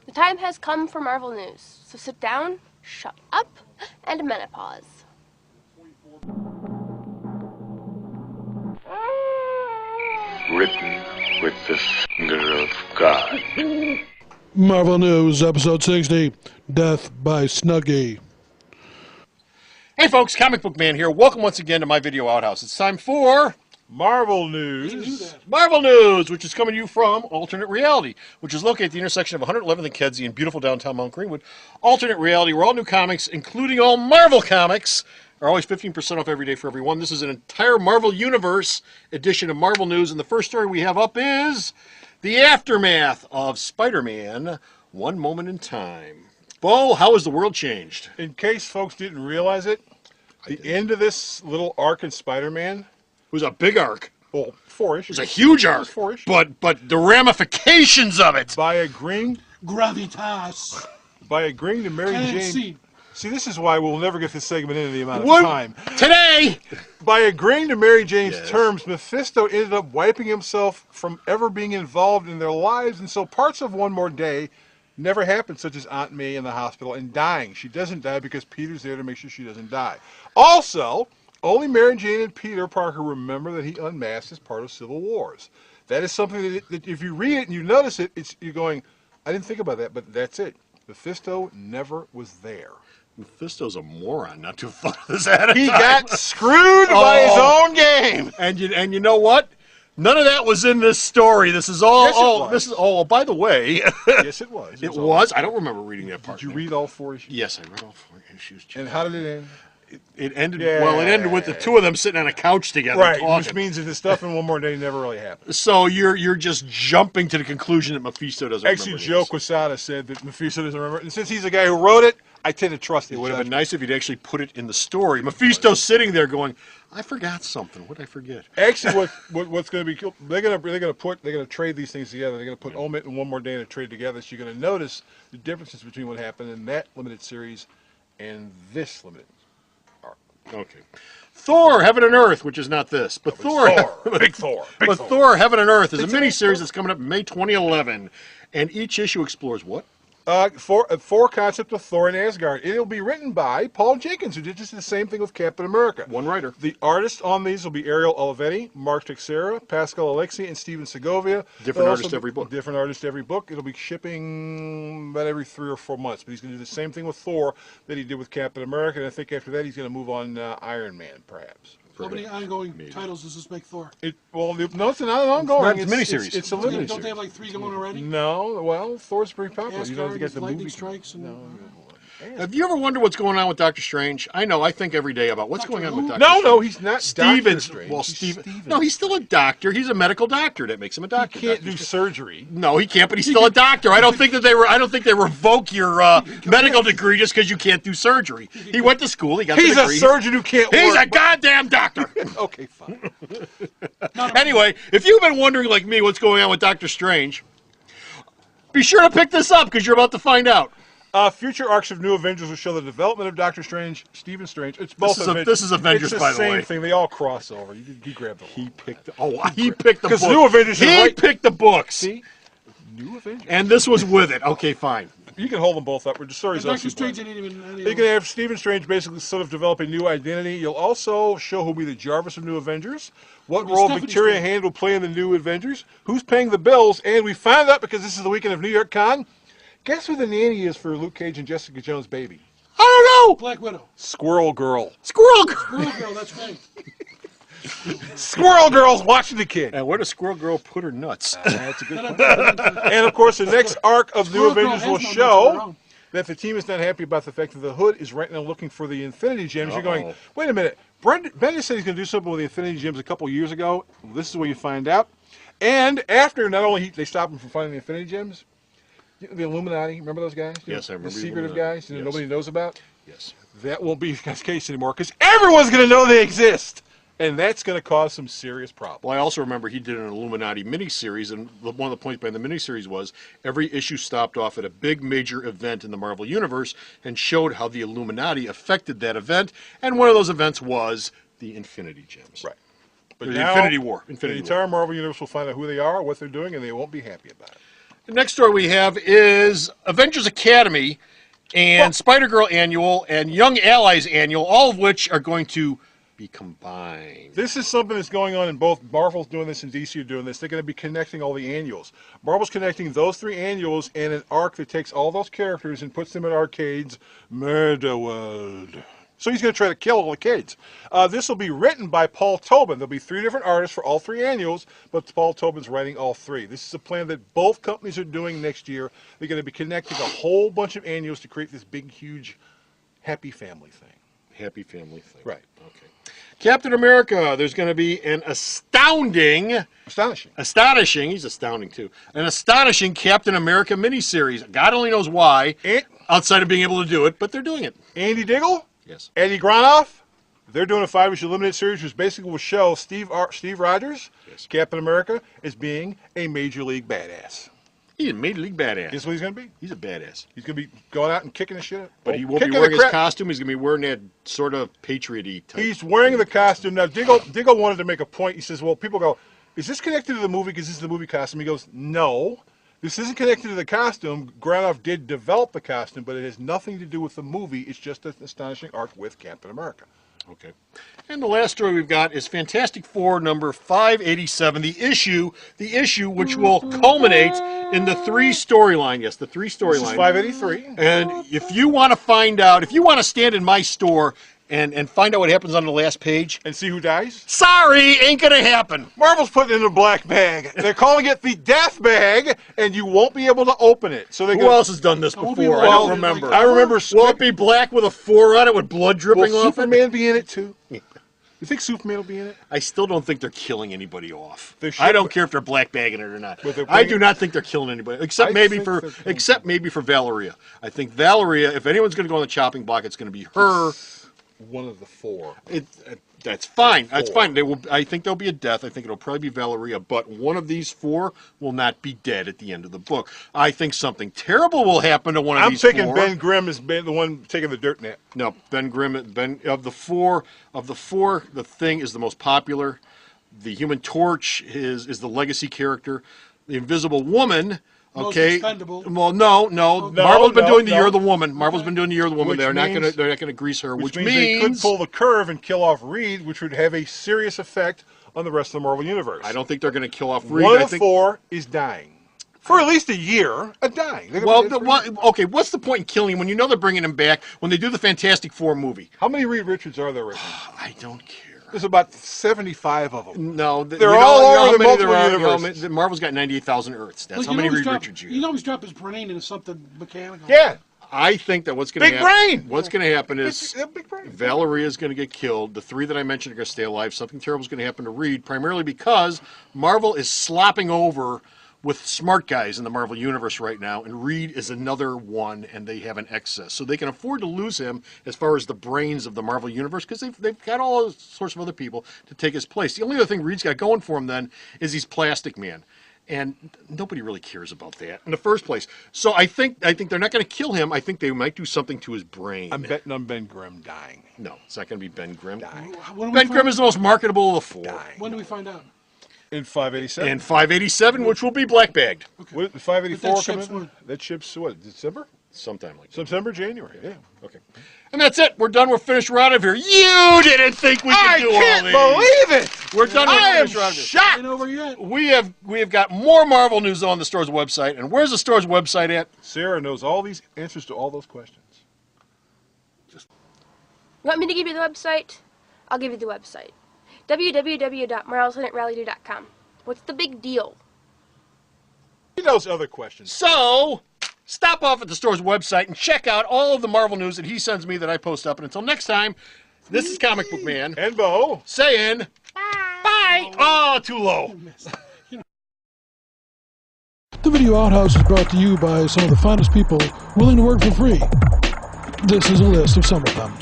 The time has come for Marvel News, so sit down, shut up, and menopause. Written with the finger of God. Marvel News, Episode 60, Death by Snuggie. Hey folks, Comicbookman here. Welcome once again to my video Outhouse. It's time for Marvel News. Marvel News, which is coming to you from Alternate Reality, which is located at the intersection of 111th and Kedzie in beautiful downtown Mount Greenwood. Alternate Reality, where all new comics, including all Marvel comics, are always 15% off every day for everyone. This is an entire Marvel Universe edition of Marvel News, and the first story we have up is the aftermath of Spider-Man One Moment in Time. Bo, how has the world changed? In case folks didn't realize it, the end of this little arc in Spider-Man, It was a big arc. well, 4 issues. It was a huge arc. It was 4 issues. But the ramifications of it. By agreeing Gravitas. to Mary Can't Jane. See, this is why we'll never get this segment into the amount of What? time. Today. By agreeing to Mary Jane's Yes. terms, Mephisto ended up wiping himself from ever being involved in their lives, and so parts of One More Day never happened, such as Aunt May in the hospital and dying. She doesn't die because Peter's there to make sure she doesn't die. Also, only Mary Jane and Peter Parker remember that he unmasked as part of Civil Wars. That is something that if you read it and you notice it, you're going, I didn't think about that, but that's it. Mephisto never was there. Mephisto's a moron, not too far this at a He time. got screwed by his own game. And you know what? None of that was in this story. This is all. Yes, it was. This is all. By the way, Yes, it was. it was. I don't remember reading that part. Did you read all 4 issues? Yes, I read all 4 issues. And how did it end? It ended. Yeah. Well, it ended with the two of them sitting on a couch together Right, talking. which means that the stuff in One More Day never really happened. So you're just jumping to the conclusion that Mephisto doesn't Actually, remember Joe this. Quesada said that Mephisto doesn't remember. And since he's the guy who wrote it, I tend to trust It his would have been judgment. nice if you'd actually put it in the story. Mephisto's sitting there going, "I forgot something. What did I forget?" Actually, what's going to be cool? They're going to trade these things together. They're going to put Omit and One More Day in a trade together. So you're going to notice the differences between what happened in that limited series and this limited arc. Okay. Thor Heaven and Earth, which is not this, but Thor. Big Thor. Big But Thor. Thor Heaven and Earth is a It's a miniseries that's coming up in May 2011, and each issue explores what? Thor concept of Thor in Asgard. It'll be written by Paul Jenkins, who did just the same thing with Captain America. One writer. The artists on these will be Ariel Olivetti, Mark Teixeira, Pascal Alexi, and Steven Segovia. Different They'll artist also be- every book. Different artist every book. It'll be shipping about every 3 or 4 months. But he's going to do the same thing with Thor that he did with Captain America. And I think after that he's going to move on Iron Man, perhaps. How many ongoing titles does this make Thor? No, it's not an ongoing. It's a miniseries. It's a Don't limited they have series. like 3 going already? No, well, Thor's pretty popular. You know, Asgard, you got the lightning movie. strikes, and Have you ever wondered what's going on with Doctor Strange? I know. I think every day about what's Doctor going on who? with Doctor No, Strange. no, he's not. Doctor Stevens. Strange. Well, He's Steven. Stevens. No, he's still a doctor. He's a medical doctor. That makes him a He doctor. can't Doctor do Strange. surgery. No, he can't. But he's still a doctor. I don't think that they revoke your medical degree just because you can't do surgery. He went to school. He got He's the a degree. surgeon who can't He's work. a goddamn doctor. Okay, fine. Anyway, if you've been wondering like me what's going on with Doctor Strange, be sure to pick this up because you're about to find out. Future arcs of New Avengers will show the development of Doctor Strange, Stephen Strange. It's both This is Avengers, it's by the way. same thing. They all cross over. You grab the He picked the book. Because New Avengers is He right- picked the books. See? New Avengers. And this was with it. Okay, fine. You can hold them both up. The story's Doctor actually Strange fun. didn't even. You can have Stephen Strange basically sort of develop a new identity. You'll also show who'll be the Jarvis of New Avengers, what role Stephanie Victoria Strange. Hand will play in the New Avengers, who's paying the bills, and we found out because this is the weekend of New York Con. Guess who the nanny is for Luke Cage and Jessica Jones' baby? I don't know. Black Widow. Squirrel Girl. Squirrel Girl. Girl, girl, that's right. Squirrel Girl's watching the kid. And where does Squirrel Girl put her nuts? That's a good point. And of course, the next arc of New Squirrel Girl Avengers will has no nuts of her show own. that the team is not happy about the fact that the Hood is right now looking for the Infinity Gems. You're going, Uh-oh. wait a minute. Bendis said he's going to do something with the Infinity Gems a couple years ago. This is where you find out. And after, not only they stop him from finding the Infinity Gems, the Illuminati, remember those guys? Yes, I remember The the secretive Illuminati. guys that Yes. nobody knows about? Yes. That won't be the case anymore because everyone's going to know they exist. And that's going to cause some serious problems. Well, I also remember he did an Illuminati miniseries, and one of the points behind the miniseries was every issue stopped off at a big major event in the Marvel Universe and showed how the Illuminati affected that event, and one of those events was the Infinity Gems. Right. But The now, Infinity War. the Infinity entire War. Marvel Universe will find out who they are, what they're doing, and they won't be happy about it. The next story we have is Avengers Academy and Spider-Girl Annual and Young Allies Annual, all of which are going to be combined. This is something that's going on in both Marvel's doing this and DC are doing this. They're going to be connecting all the annuals. Marvel's connecting those 3 annuals in an arc that takes all those characters and puts them in arcades. Murderworld. So he's going to try to kill all the kids. This will be written by Paul Tobin. There'll be 3 different artists for all 3 annuals, but Paul Tobin's writing all 3. This is a plan that both companies are doing next year. They're going to be connecting a whole bunch of annuals to create this big, huge, happy family thing. Happy family thing. Right. Okay. Captain America, there's going to be an astonishing, he's astounding too, an astonishing Captain America miniseries. God only knows why, outside of being able to do it, but they're doing it. Andy Diggle? Yes. Eddie Granoff? They're doing a 5-issue limited series, which basically will show Steve Rogers, yes, Captain America, as being a major league badass. He's a major league badass. Guess what he's going to be? He's a badass. He's going to be going out and kicking the shit up. But he won't be wearing his costume. He's going to be wearing that sort of patriot-y type. He's wearing the costume. Now, Diggle wanted to make a point. He says, well, people go, is this connected to the movie because this is the movie costume? He goes, no. This isn't connected to the costume. Granoff did develop the costume, but it has nothing to do with the movie. It's just an astonishing arc with Captain America. Okay. And the last story we've got is Fantastic Four number 587, the issue which will culminate in the 3 storyline. Yes, the 3 storyline. This is 583. And if you want to find out, if you want to stand in my store and find out what happens on the last page. And see who dies? Sorry, ain't going to happen. Marvel's putting it in a black bag. They're calling it the death bag, and you won't be able to open it. So who else has done this before? I don't remember. I remember. Will it be black with a 4 on it with blood dripping Will off Superman be in it too? You think Superman will be in it? I still don't think they're killing anybody off. Should, I don't care if they're black bagging it or not. I do not think they're killing anybody, except maybe for Valeria. I think Valeria, if anyone's going to go on the chopping block, it's going to be her. One of the 4. That's fine. That's fine. I think there'll be a death. I think it'll probably be Valeria, but one of these 4 will not be dead at the end of the book. I think something terrible will happen to one of these 4. I'm thinking Ben Grimm is the one taking the dirt nap. No, Ben Grimm. Of the four, the Thing is the most popular. The Human Torch is the legacy character. The Invisible Woman. Okay. Well, no. Marvel's been doing the Year of the Woman. Marvel's been doing the Year of the Woman. They're not gonna grease her. Which means they could pull the curve and kill off Reed, which would have a serious effect on the rest of the Marvel universe. I don't think they're going to kill off Reed. One of the 4 is dying for at least a year. Dying. Okay. What's the point in killing him when you know they're bringing him back when they do the Fantastic Four movie? How many Reed Richards are there right now? I don't care. There's about 75 of them. No, they're all over the multiple universes. Marvel's got 98,000 Earths. That's how many Reed Richards you have. You always drop his brain into something mechanical. Yeah. I think that what's going to happen. What's going to happen is big brain. Valeria is going to get killed. The 3 that I mentioned are going to stay alive. Something terrible is going to happen to Reed, primarily because Marvel is slopping over with smart guys in the Marvel Universe right now, and Reed is another one, and they have an excess. So they can afford to lose him as far as the brains of the Marvel Universe, because they've got all sorts of other people to take his place. The only other thing Reed's got going for him, then, is he's Plastic Man. And nobody really cares about that in the first place. So I think they're not going to kill him. I think they might do something to his brain. I'm betting on Ben Grimm dying. No, it's not going to be Ben Grimm. Dying. Ben Grimm is the most marketable of the 4. Dying. When do we find out? In 587. In 587, which will be black bagged. Okay. What, 584 coming? That ship's what? December? Sometime like that. September, January. Yeah. Okay. And that's it. We're done. We're finished. We're out of here. You didn't think we could do all these. I can't believe it. We're done. I am shocked. Ain't over yet. We have got more Marvel news on the store's website. And where's the store's website at? Sarah knows all these answers to all those questions. You want me to give you the website? I'll give you the website. www.marvelsenate.com. What's the big deal? He knows other questions. So, stop off at the store's website and check out all of the Marvel news that he sends me that I post up. And until next time, this is Comic Book Man. And Bo. Saying, bye. Oh, too low. The Video Outhouse is brought to you by some of the finest people willing to work for free. This is a list of some of them.